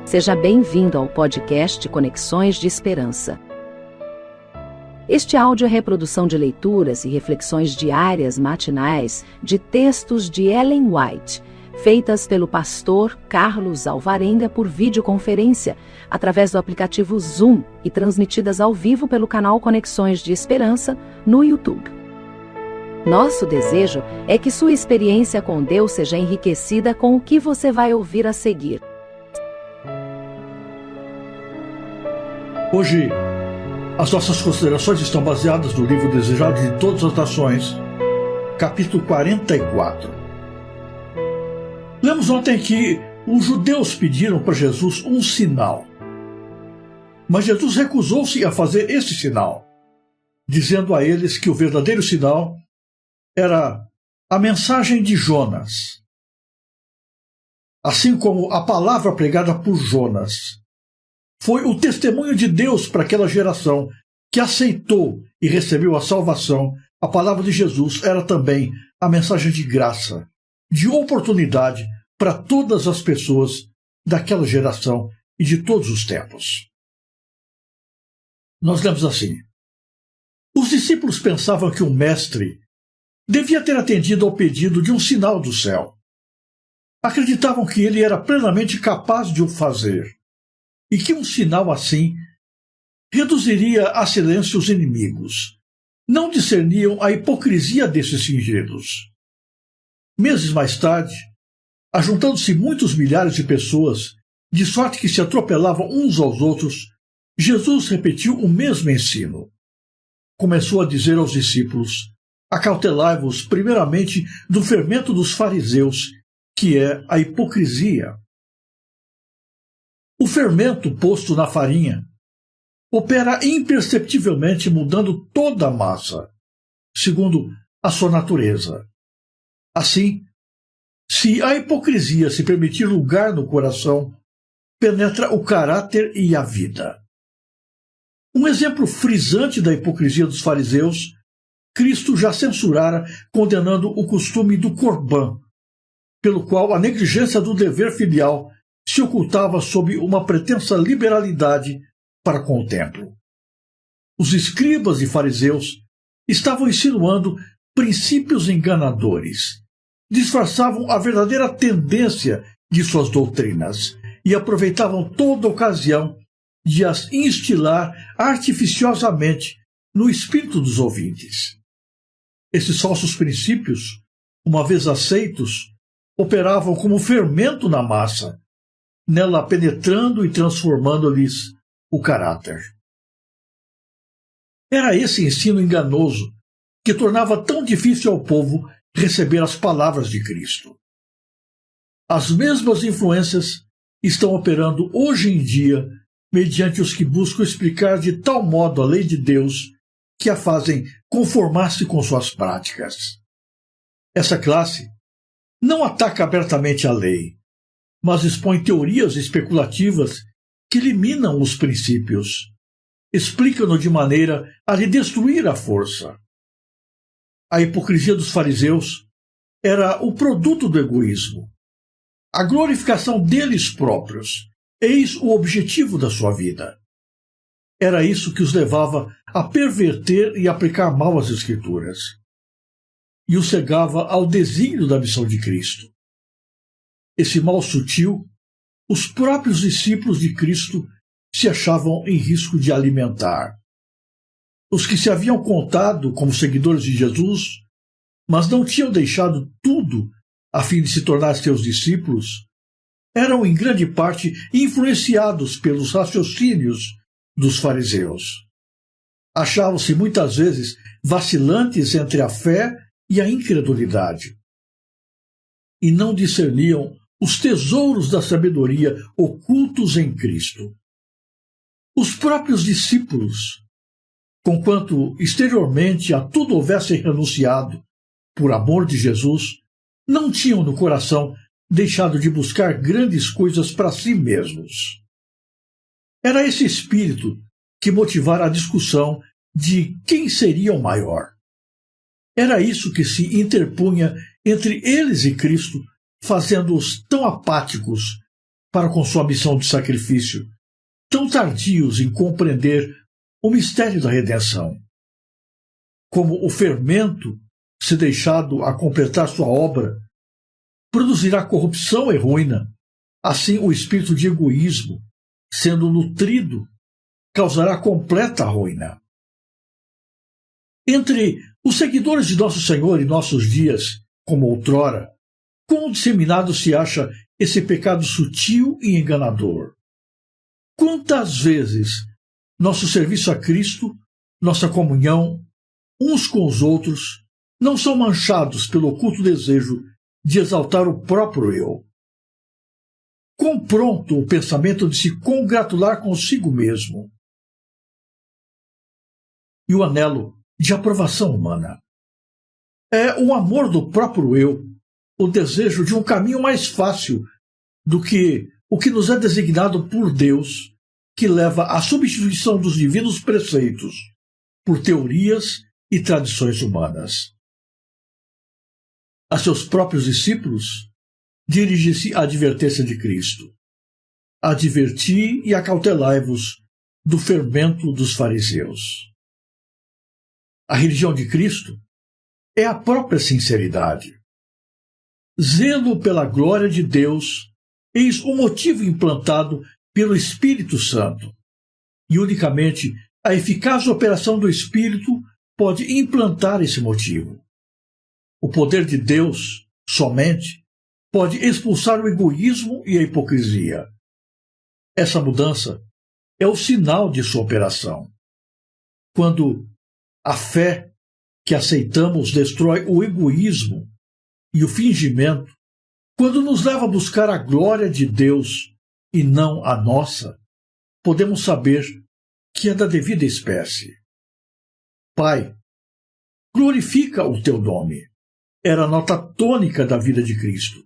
Seja bem-vindo ao podcast Conexões de Esperança. Este áudio é reprodução de leituras e reflexões diárias matinais de textos de Ellen White, feitas pelo pastor Carlos Alvarenga por videoconferência, através do aplicativo Zoom e transmitidas ao vivo pelo canal Conexões de Esperança no YouTube. Nosso desejo é que sua experiência com Deus seja enriquecida com o que você vai ouvir a seguir. Hoje, as nossas considerações estão baseadas no livro Desejado de Todas as Nações, capítulo 44. Lemos ontem que os judeus pediram para Jesus um sinal. Mas Jesus recusou-se a fazer esse sinal, dizendo a eles que o verdadeiro sinal era a mensagem de Jonas. Assim como a palavra pregada por Jonas foi o testemunho de Deus para aquela geração que aceitou e recebeu a salvação, a palavra de Jesus era também a mensagem de graça, de oportunidade para todas as pessoas daquela geração e de todos os tempos. Nós lemos assim: os discípulos pensavam que o mestre devia ter atendido ao pedido de um sinal do céu. Acreditavam que ele era plenamente capaz de o fazer, e que um sinal assim reduziria a silêncio os inimigos. Não discerniam a hipocrisia desses fingidos. Meses mais tarde, ajuntando-se muitos milhares de pessoas, de sorte que se atropelavam uns aos outros, Jesus repetiu o mesmo ensino. Começou a dizer aos discípulos: acautelai-vos primeiramente do fermento dos fariseus, que é a hipocrisia. O fermento posto na farinha opera imperceptivelmente, mudando toda a massa, segundo a sua natureza. Assim, se a hipocrisia se permitir lugar no coração, penetra o caráter e a vida. Um exemplo frisante da hipocrisia dos fariseus, Cristo já censurara, condenando o costume do corbã, pelo qual a negligência do dever filial se ocultava sob uma pretensa liberalidade para com o templo. Os escribas e fariseus estavam insinuando princípios enganadores, disfarçavam a verdadeira tendência de suas doutrinas e aproveitavam toda ocasião de as instilar artificiosamente no espírito dos ouvintes. Esses falsos princípios, uma vez aceitos, operavam como fermento na massa, nela penetrando e transformando-lhes o caráter. Era esse ensino enganoso que tornava tão difícil ao povo receber as palavras de Cristo. As mesmas influências estão operando hoje em dia mediante os que buscam explicar de tal modo a lei de Deus que a fazem conformar-se com suas práticas. Essa classe não ataca abertamente a lei, mas expõe teorias especulativas que eliminam os princípios, explicam-no de maneira a lhe destruir a força. A hipocrisia dos fariseus era o produto do egoísmo, a glorificação deles próprios, eis o objetivo da sua vida. Era isso que os levava a perverter e aplicar mal as Escrituras, e os cegava ao desígnio da missão de Cristo. Esse mal sutil, os próprios discípulos de Cristo se achavam em risco de alimentar. Os que se haviam contado como seguidores de Jesus, mas não tinham deixado tudo a fim de se tornar seus discípulos, eram em grande parte influenciados pelos raciocínios dos fariseus. Achavam-se muitas vezes vacilantes entre a fé e a incredulidade, e não discerniam os tesouros da sabedoria ocultos em Cristo. Os próprios discípulos, conquanto exteriormente a tudo houvessem renunciado por amor de Jesus, não tinham no coração deixado de buscar grandes coisas para si mesmos. Era esse espírito que motivara a discussão de quem seria o maior. Era isso que se interpunha entre eles e Cristo, fazendo-os tão apáticos para com sua missão de sacrifício, tão tardios em compreender o mistério da redenção. Como o fermento, se deixado a completar sua obra, produzirá corrupção e ruína, assim o espírito de egoísmo, sendo nutrido, causará completa ruína. Entre os seguidores de Nosso Senhor em nossos dias, como outrora, quão disseminado se acha esse pecado sutil e enganador. Quantas vezes nosso serviço a Cristo, nossa comunhão, uns com os outros, não são manchados pelo oculto desejo de exaltar o próprio eu. Quão pronto o pensamento de se congratular consigo mesmo. E o anelo de aprovação humana. É o amor do próprio eu, o desejo de um caminho mais fácil do que o que nos é designado por Deus, que leva à substituição dos divinos preceitos por teorias e tradições humanas. A seus próprios discípulos, dirige-se a advertência de Cristo. Adverti e acautelai-vos do fermento dos fariseus. A religião de Cristo é a própria sinceridade. Zelo pela glória de Deus, eis o motivo implantado pelo Espírito Santo. E unicamente a eficaz operação do Espírito pode implantar esse motivo. O poder de Deus, somente, pode expulsar o egoísmo e a hipocrisia. Essa mudança é o sinal de sua operação. Quando a fé que aceitamos destrói o egoísmo e o fingimento, quando nos leva a buscar a glória de Deus e não a nossa, podemos saber que é da devida espécie. Pai, glorifica o teu nome. Era a nota tônica da vida de Cristo.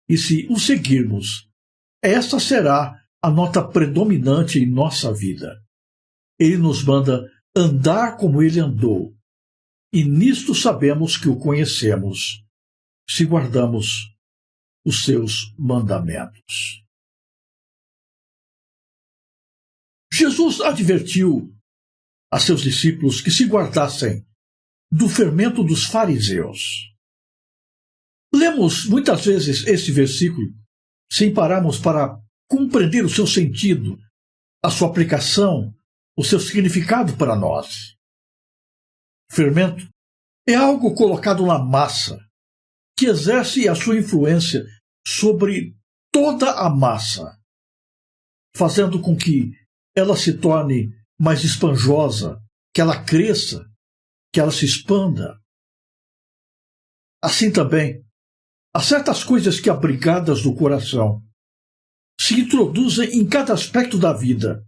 E se o seguirmos, essa será a nota predominante em nossa vida. Ele nos manda andar como ele andou, e nisto sabemos que o conhecemos, se guardamos os seus mandamentos. Jesus advertiu a seus discípulos que se guardassem do fermento dos fariseus. Lemos muitas vezes este versículo sem pararmos para compreender o seu sentido, a sua aplicação, o seu significado para nós. Fermento é algo colocado na massa, que exerce a sua influência sobre toda a massa, fazendo com que ela se torne mais esponjosa, que ela cresça, que ela se expanda. Assim também, há certas coisas que, abrigadas no coração, se introduzem em cada aspecto da vida,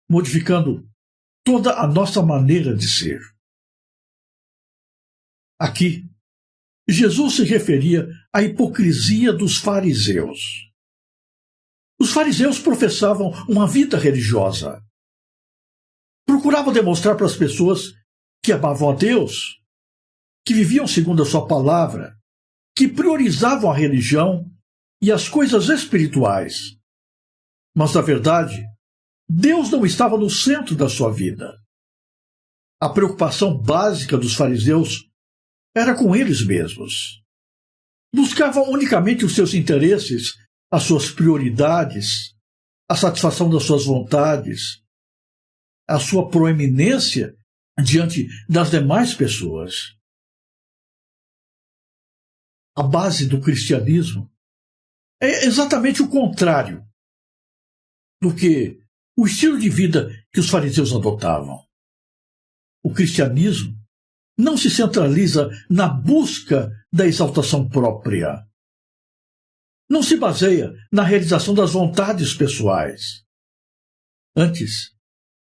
modificando toda a nossa maneira de ser. Aqui, Jesus se referia à hipocrisia dos fariseus. Os fariseus professavam uma vida religiosa. Procuravam demonstrar para as pessoas que amavam a Deus, que viviam segundo a sua palavra, que priorizavam a religião e as coisas espirituais. Mas, na verdade, Deus não estava no centro da sua vida. A preocupação básica dos fariseus era com eles mesmos. Buscavam unicamente os seus interesses, as suas prioridades, a satisfação das suas vontades, a sua proeminência diante das demais pessoas. A base do cristianismo é exatamente o contrário do que o estilo de vida que os fariseus adotavam. O cristianismo não se centraliza na busca da exaltação própria. Não se baseia na realização das vontades pessoais. Antes,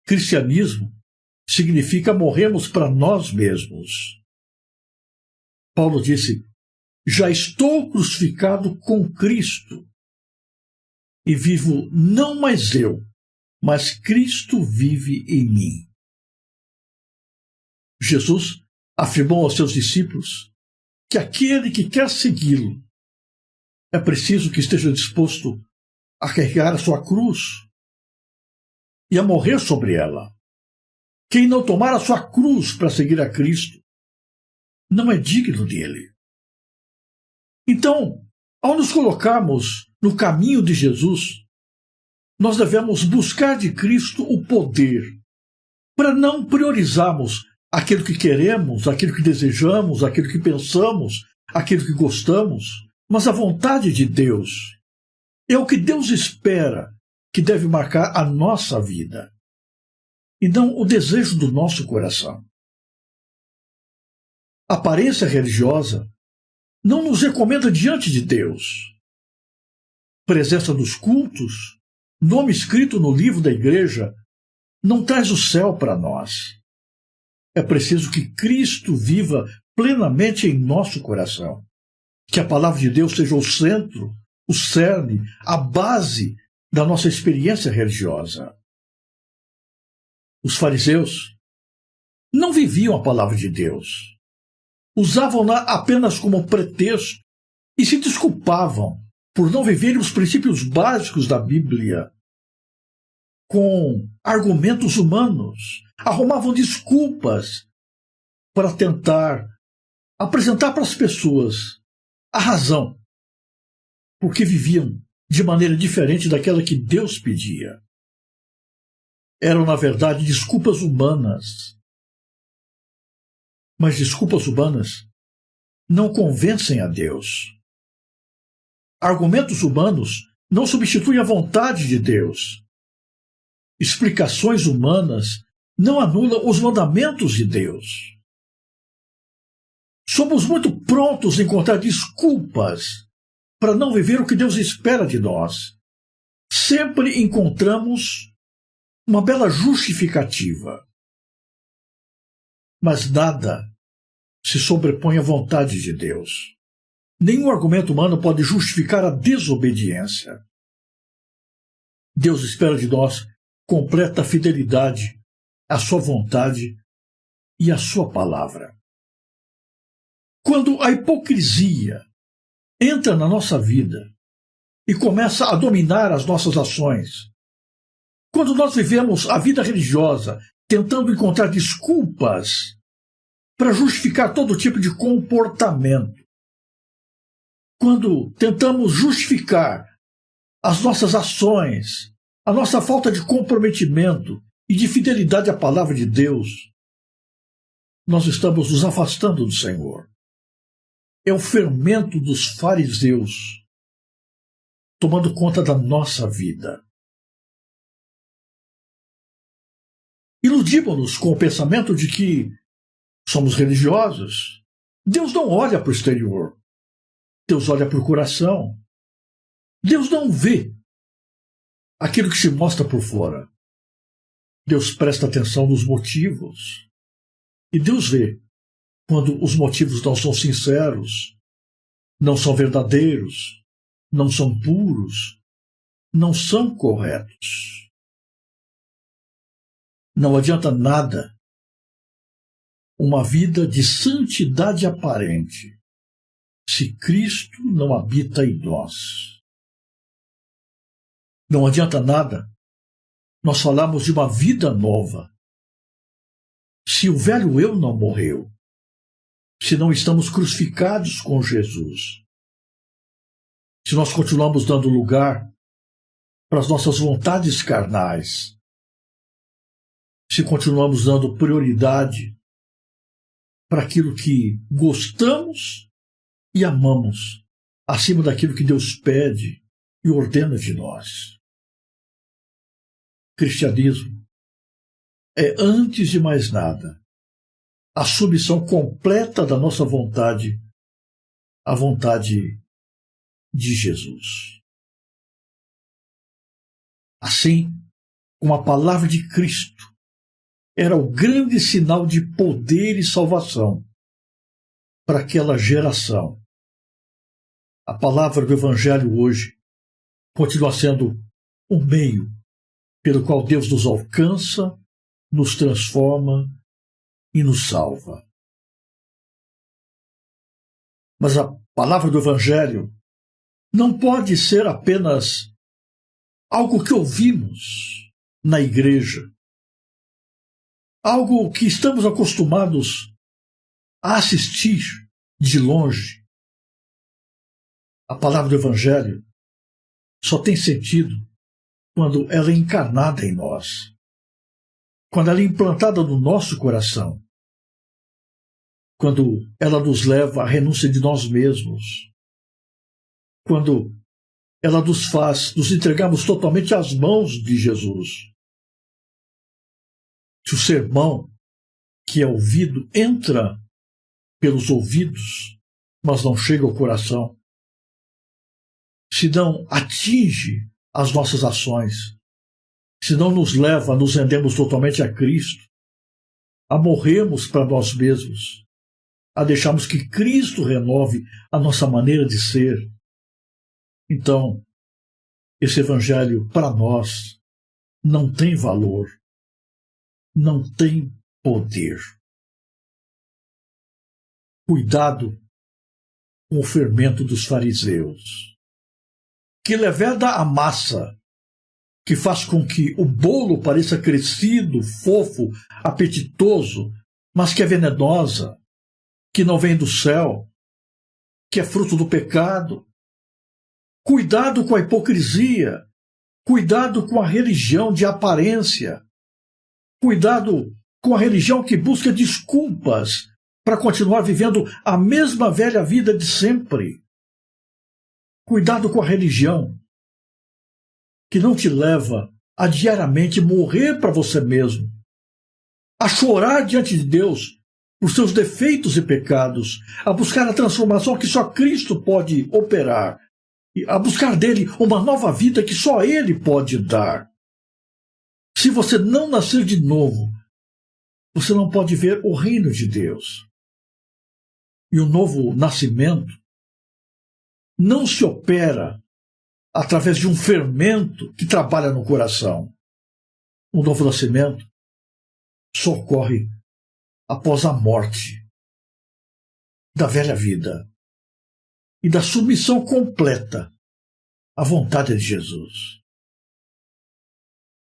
cristianismo significa morrermos para nós mesmos. Paulo disse: já estou crucificado com Cristo, e vivo não mais eu, mas Cristo vive em mim. Jesus afirmou aos seus discípulos que aquele que quer segui-lo é preciso que esteja disposto a carregar a sua cruz e a morrer sobre ela. Quem não tomar a sua cruz para seguir a Cristo não é digno dele. Então, ao nos colocarmos no caminho de Jesus, nós devemos buscar de Cristo o poder para não priorizarmos aquilo que queremos, aquilo que desejamos, aquilo que pensamos, aquilo que gostamos, mas a vontade de Deus. É o que Deus espera que deve marcar a nossa vida, e não o desejo do nosso coração. A aparência religiosa não nos recomenda diante de Deus. Presença nos cultos, nome escrito no livro da igreja, não traz o céu para nós. É preciso que Cristo viva plenamente em nosso coração. Que a palavra de Deus seja o centro, o cerne, a base da nossa experiência religiosa. Os fariseus não viviam a palavra de Deus. Usavam-na apenas como pretexto e se desculpavam por não viverem os princípios básicos da Bíblia com argumentos humanos. Arrumavam desculpas para tentar apresentar para as pessoas a razão porque viviam de maneira diferente daquela que Deus pedia. Eram, na verdade, desculpas humanas. Mas desculpas humanas não convencem a Deus. Argumentos humanos não substituem a vontade de Deus. Explicações humanas não anulam os mandamentos de Deus. Somos muito prontos a encontrar desculpas para não viver o que Deus espera de nós. Sempre encontramos uma bela justificativa. Mas nada se sobrepõe à vontade de Deus. Nenhum argumento humano pode justificar a desobediência. Deus espera de nós completa fidelidade à sua vontade e à sua palavra. Quando a hipocrisia entra na nossa vida e começa a dominar as nossas ações, quando nós vivemos a vida religiosa tentando encontrar desculpas para justificar todo tipo de comportamento, quando tentamos justificar as nossas ações, a nossa falta de comprometimento e de fidelidade à palavra de Deus, nós estamos nos afastando do Senhor. É o fermento dos fariseus tomando conta da nossa vida. Iludimos-nos com o pensamento de que somos religiosos. Deus não olha para o exterior. Deus olha para o coração. Deus não vê aquilo que se mostra por fora. Deus presta atenção nos motivos. E Deus vê quando os motivos não são sinceros, não são verdadeiros, não são puros, não são corretos. Não adianta nada uma vida de santidade aparente se Cristo não habita em nós. Não adianta nada nós falarmos de uma vida nova se o velho eu não morreu, se não estamos crucificados com Jesus, se nós continuamos dando lugar para as nossas vontades carnais, se continuamos dando prioridade para aquilo que gostamos e amamos, acima daquilo que Deus pede e ordena de nós. Cristianismo é, antes de mais nada, a submissão completa da nossa vontade à vontade de Jesus. Assim, com a palavra de Cristo, era o grande sinal de poder e salvação para aquela geração. A palavra do Evangelho hoje continua sendo o meio pelo qual Deus nos alcança, nos transforma e nos salva. Mas a palavra do Evangelho não pode ser apenas algo que ouvimos na igreja, algo que estamos acostumados a assistir de longe. A palavra do Evangelho só tem sentido quando ela é encarnada em nós, quando ela é implantada no nosso coração, quando ela nos leva à renúncia de nós mesmos, quando ela nos faz nos entregarmos totalmente às mãos de Jesus. Se o sermão que é ouvido entra pelos ouvidos, mas não chega ao coração, se não atinge as nossas ações, se não nos leva a nos rendermos totalmente a Cristo, a morrermos para nós mesmos, a deixarmos que Cristo renove a nossa maneira de ser, então esse Evangelho para nós não tem valor, não tem poder. Cuidado com o fermento dos fariseus, que leveda a massa, que faz com que o bolo pareça crescido, fofo, apetitoso, mas que é venenosa, que não vem do céu, que é fruto do pecado. Cuidado com a hipocrisia, cuidado com a religião de aparência, cuidado com a religião que busca desculpas para continuar vivendo a mesma velha vida de sempre. Cuidado com a religião que não te leva a diariamente morrer para você mesmo, a chorar diante de Deus por seus defeitos e pecados, a buscar a transformação que só Cristo pode operar, a buscar dele uma nova vida que só ele pode dar. Se você não nascer de novo, você não pode ver o reino de Deus. E o novo nascimento não se opera através de um fermento que trabalha no coração. O novo nascimento só ocorre após a morte da velha vida e da submissão completa à vontade de Jesus.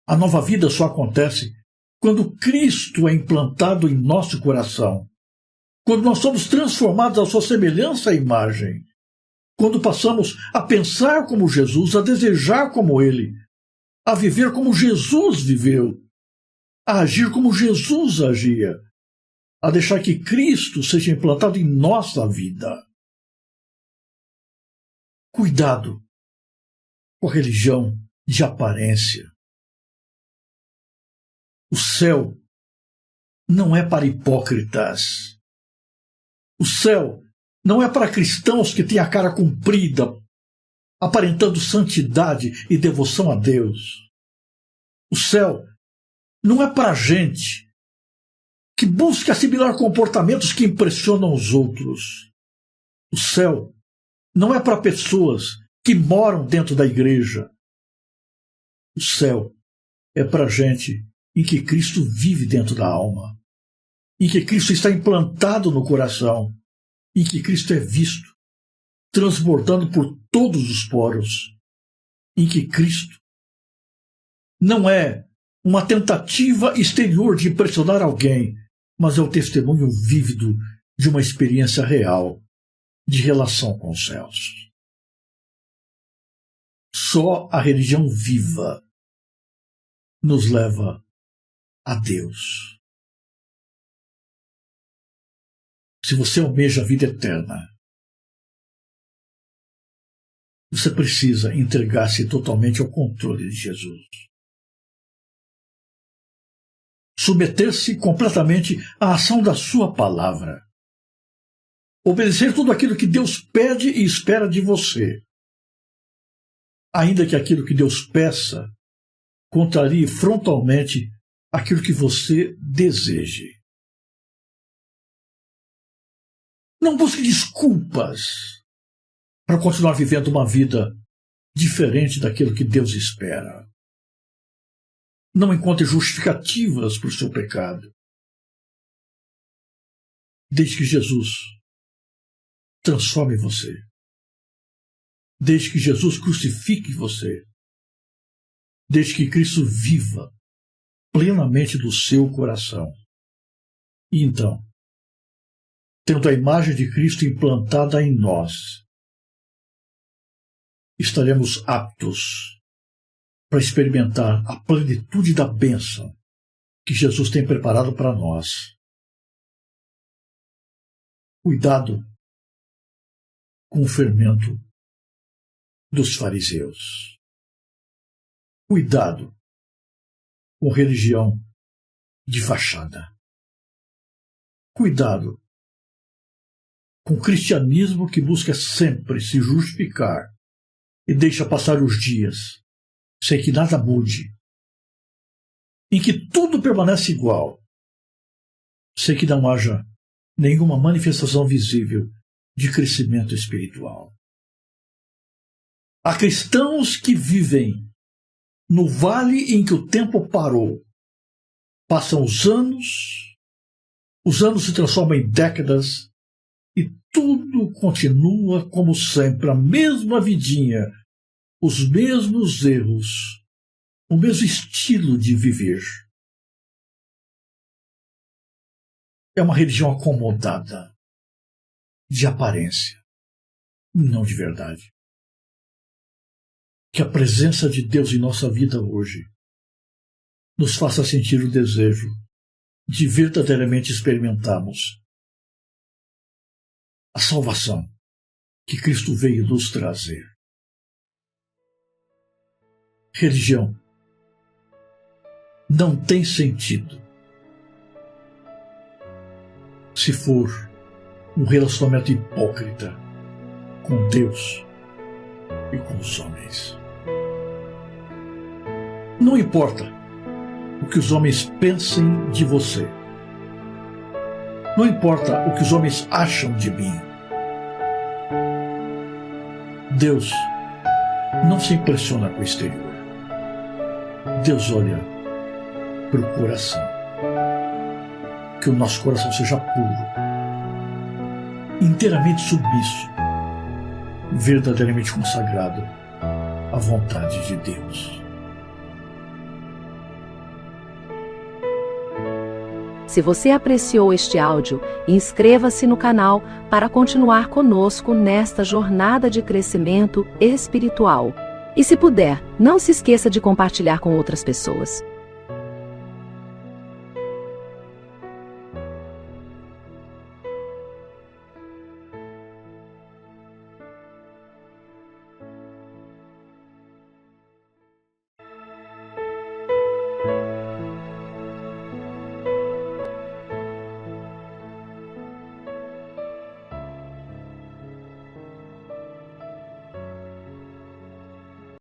A nova vida só acontece quando Cristo é implantado em nosso coração, quando nós somos transformados à sua semelhança e imagem, quando passamos a pensar como Jesus, a desejar como Ele, a viver como Jesus viveu, a agir como Jesus agia, a deixar que Cristo seja implantado em nossa vida. Cuidado com a religião de aparência. O céu não é para hipócritas. O céu não é para cristãos que têm a cara comprida, aparentando santidade e devoção a Deus. O céu não é para gente que busca assimilar comportamentos que impressionam os outros. O céu não é para pessoas que moram dentro da igreja. O céu é para gente em que Cristo vive dentro da alma, em que Cristo está implantado no coração, em que Cristo é visto, transbordando por todos os poros, em que Cristo não é uma tentativa exterior de impressionar alguém, mas é o testemunho vívido de uma experiência real de relação com os céus. Só a religião viva nos leva a Deus. Se você almeja a vida eterna, você precisa entregar-se totalmente ao controle de Jesus. Submeter-se completamente à ação da sua palavra. Obedecer tudo aquilo que Deus pede e espera de você. Ainda que aquilo que Deus peça contrarie frontalmente aquilo que você deseje. Não busque desculpas para continuar vivendo uma vida diferente daquilo que Deus espera. Não encontre justificativas para o seu pecado. Deixe que Jesus transforme você. Deixe que Jesus crucifique você. desde que Cristo viva plenamente do seu coração. E então, tendo a imagem de Cristo implantada em nós, estaremos aptos para experimentar a plenitude da bênção que Jesus tem preparado para nós. Cuidado com o fermento dos fariseus. Cuidado com religião de fachada. Cuidado com o cristianismo que busca sempre se justificar e deixa passar os dias sem que nada mude, em que tudo permanece igual, sem que não haja nenhuma manifestação visível de crescimento espiritual. Há cristãos que vivem no vale em que o tempo parou. Passam os anos se transformam em décadas e tudo continua como sempre, a mesma vidinha, os mesmos erros, o mesmo estilo de viver. É uma religião acomodada, de aparência, não de verdade. Que a presença de Deus em nossa vida hoje nos faça sentir o desejo de verdadeiramente experimentarmos a salvação que Cristo veio nos trazer. Religião não tem sentido se for um relacionamento hipócrita com Deus e com os homens. Não importa o que os homens pensem de você. Não importa o que os homens acham de mim. Deus não se impressiona com o exterior. Deus olha para o coração. Que o nosso coração seja puro, inteiramente submisso, verdadeiramente consagrado à vontade de Deus. Se você apreciou este áudio, inscreva-se no canal para continuar conosco nesta jornada de crescimento espiritual. E se puder, não se esqueça de compartilhar com outras pessoas.